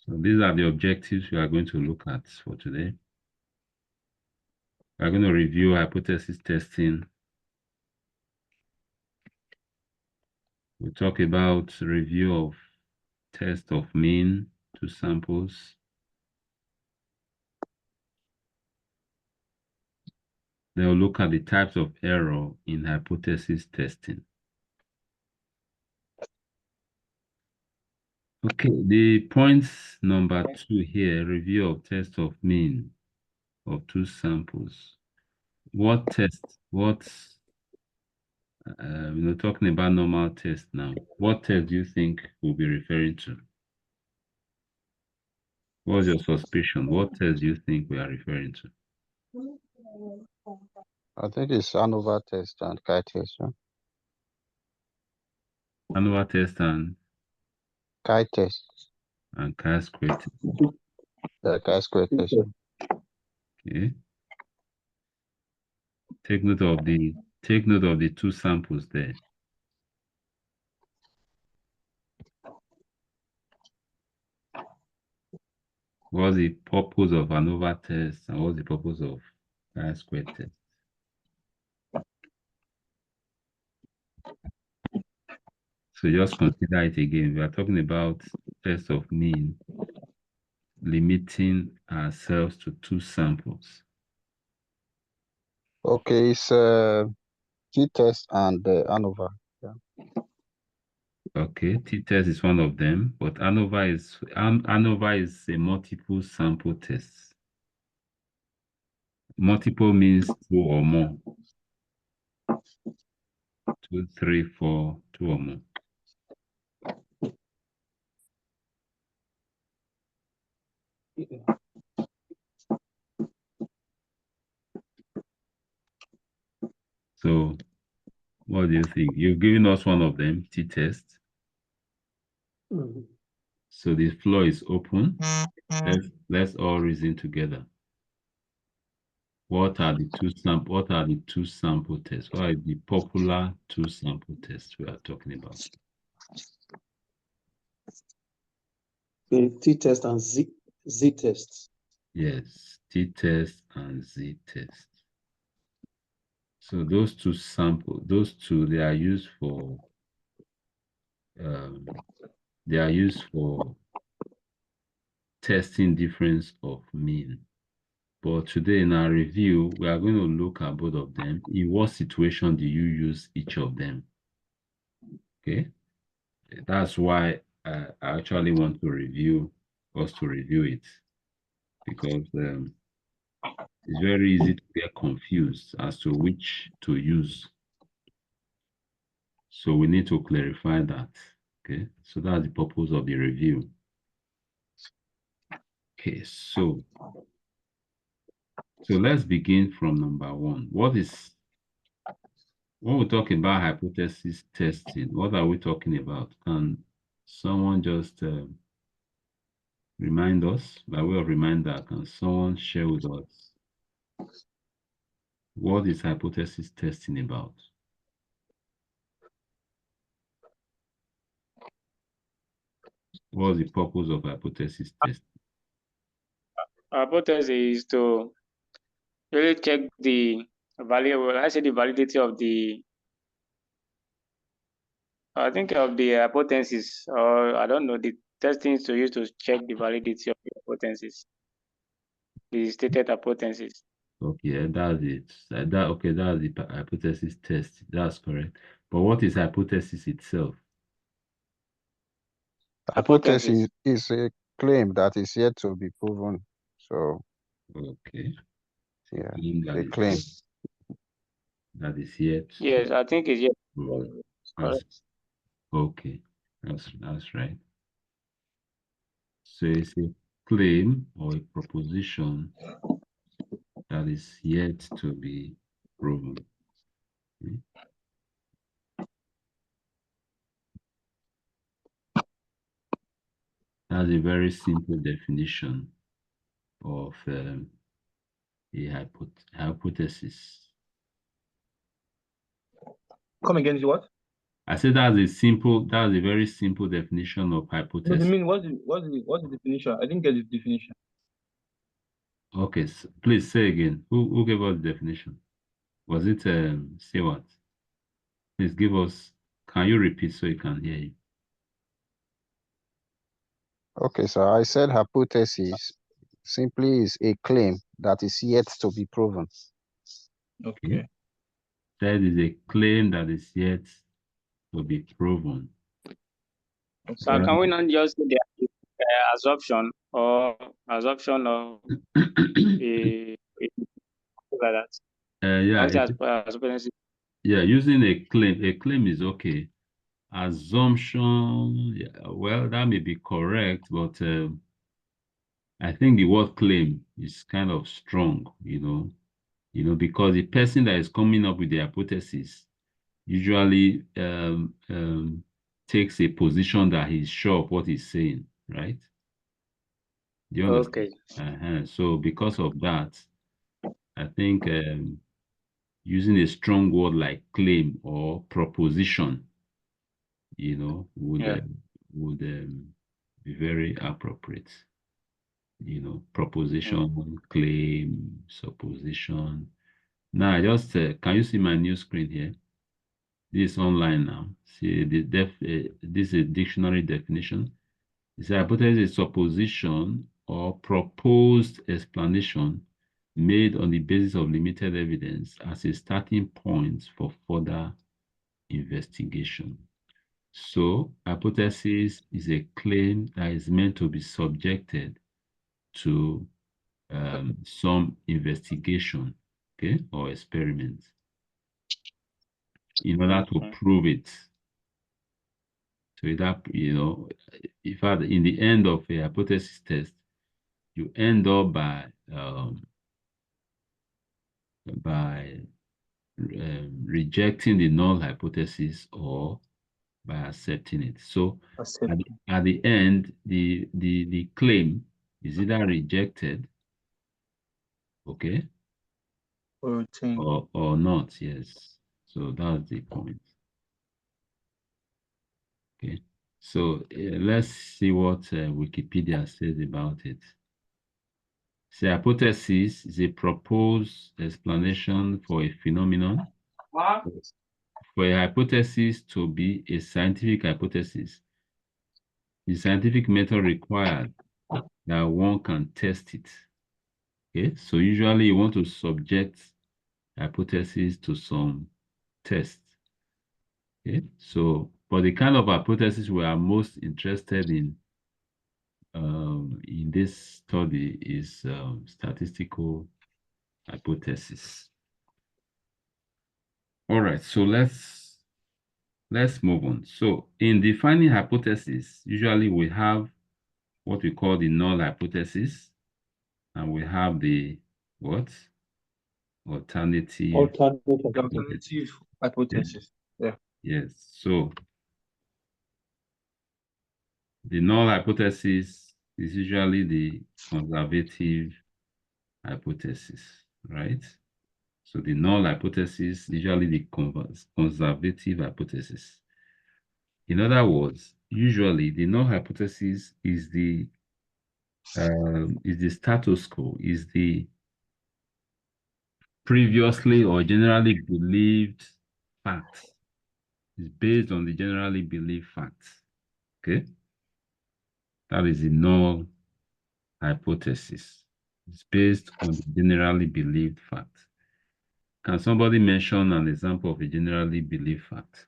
So these are the objectives we are going to look at for today. We are going to review hypothesis testing. We'll talk about review of test of mean to samples. Then we'll look at the types of error in hypothesis testing. Okay, the points number 2 here, review of test of mean of 2 samples. What test? What's, talking about normal test now. What test do you think we'll be referring to? What's your suspicion? What test do you think we are referring to? I think it's ANOVA test and chi-test. Yeah? ANOVA test and Chi-test. And chi-square test. The chi-square test. Okay. Take note of the 2 samples there. What's the purpose of ANOVA test and what's the purpose of chi-square test? So just consider it again. We are talking about test of mean, limiting ourselves to 2 samples. Okay, it's t-test and ANOVA. Yeah. Okay, t-test is one of them, but ANOVA is a multiple sample test. Multiple means 2 or more. 2, 3, 4, 2 or more. So what do you think? You've given us one of them, t-test. So the floor is open. Let's all reason together. What are the 2 sample? What are the 2 sample tests? What are the popular 2 sample tests we are talking about? The t-test and z-test. Yes, t-test and z-test. So those 2 samples, they are used for testing difference of mean. But today in our review, we are going to look at both of them. In what situation do you use each of them? Okay, that's why I actually want to review it, because it's very easy to get confused as to which to use. So we need to clarify that. Okay, so that's the purpose of the review. Okay, so let's begin from number 1. When we talk about hypothesis testing, what are we talking about? Can someone just remind us, by way of reminder, can someone share with us what is hypothesis testing about? What's the purpose of hypothesis testing? Hypothesis is to really check the the validity of the hypothesis, or I don't know, the testing to use to check the validity of the hypothesis, the stated hypothesis. Okay, that's it. That's the hypothesis test. That's correct. But what is hypothesis itself? Hypothesis is a claim that is yet to be proven. So, okay. Yeah, That a claim. That is yet. Yes, I think it's yet. Okay, that's right. So it's a claim or a proposition that is yet to be proven. Okay. That's a very simple definition of a hypothesis. Come again, is what? I said that's a very simple definition of What do hypothesis. you mean? What's the definition? I didn't get the definition. Okay, please say again. Who gave us the definition? Was it say what? Please give us. Can you repeat so you can hear you? Okay, so I said hypothesis simply is a claim that is yet to be proven. Okay. That is a claim that is yet to be proven. So can we not just say the assumption or assumption of a like that? Yeah, Hypothesis. yeah. Using a claim is okay. Assumption, yeah, well, that may be correct, but I think the word claim is kind of strong, because the person that is coming up with the hypothesis usually takes a position that he's sure of what he's saying, right? Do you understand? Okay. So because of that, I think using a strong word like claim or proposition, would be very appropriate. Proposition, claim, supposition. Now, just can you see my new screen here? This is online now. See this is a dictionary definition. It's a hypothesis, is supposition or proposed explanation made on the basis of limited evidence as a starting point for further investigation. So, hypothesis is a claim that is meant to be subjected to some investigation, okay, or experiment in order to prove it. So that, in fact, in the end of a hypothesis test, you end up by rejecting the null hypothesis or by accepting it. So at the end, the claim is either rejected, okay, or not. Yes. So that's the point. Okay. So let's see what Wikipedia says about it. So hypothesis is a proposed explanation for a phenomenon. For a hypothesis to be a scientific hypothesis, the scientific method required that one can test it. Okay, so usually you want to subject hypothesis to some tests. Okay, so but the kind of hypothesis we are most interested in this study is statistical hypothesis. All right, so let's move on. So in defining hypothesis, usually we have what we call the null hypothesis, and we have the what? Alternative hypothesis. Yeah. Yes. So the null hypothesis is usually the conservative hypothesis, right? So the null hypothesis is usually the conservative hypothesis. In other words, usually the null hypothesis is the status quo, is the previously or generally believed facts. It's based on the generally believed facts. Okay, that is the null hypothesis. It's based on the generally believed fact. Can somebody mention an example of a generally believed fact?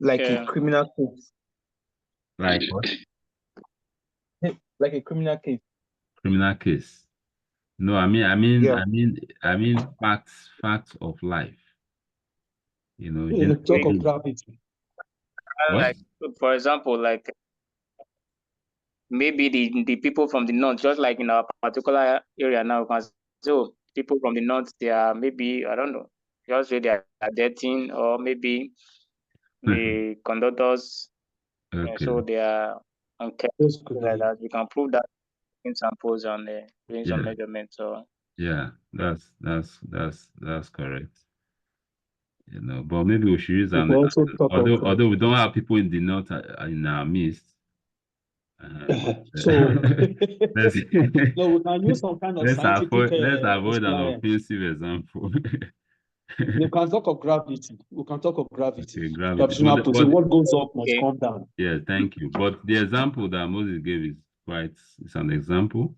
Like a criminal case. Like what? Like a criminal case. Criminal case. No, I mean facts of life. Talk of gravity. Like, for example, like maybe the people from the north, just like in our particular area now, so people from the north, they are maybe, I don't know, just say they are dating, or maybe the conductors, Okay. so they are on like that. We can prove that in samples and doing some measurements. So Yeah, that's correct. You know, but maybe we should use We could also talk of although we don't have people in the north in our midst. so let's no, we can use some kind of scientific let's avoid an experience. offensive example. We can talk of gravity. We can talk of gravity. Okay, gravity. Gravitational pull. What goes up must Okay. come down. Yeah, thank you. But the example that Moses gave is it's an example.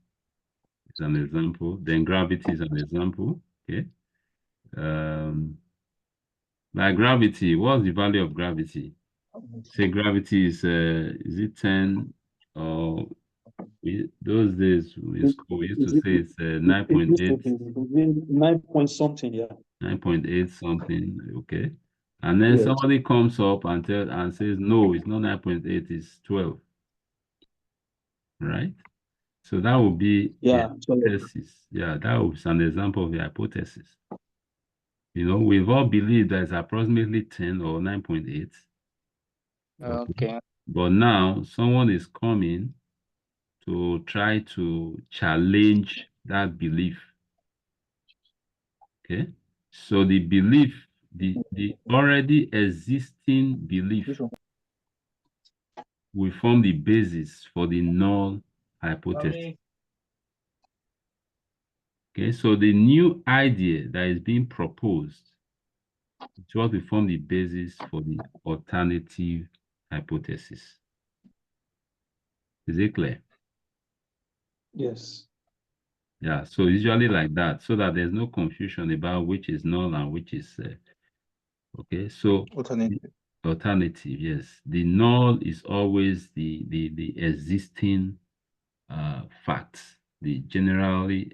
It's an example. Then gravity is an example. Okay. Like gravity, what's the value of gravity? Say gravity is it 10 or those days in school we used to say it's 9.8. 9 point something, yeah. 9.8 something, okay. And then somebody comes up and says, no, it's not 9.8, it's 12. Right? So that would be a hypothesis. Yeah, that was an example of a hypothesis. You know, we've all believed that it's approximately 10 or 9.8. Okay. But now someone is coming to try to challenge that belief. Okay. So the belief, the already existing belief will form the basis for the null hypothesis. Okay, so the new idea that is being proposed is what will form the basis for the alternative hypothesis. Is it clear? Yes. Yeah, so usually like that, so that there's no confusion about which is null and which is okay. So alternative, yes. The null is always the existing facts, the generally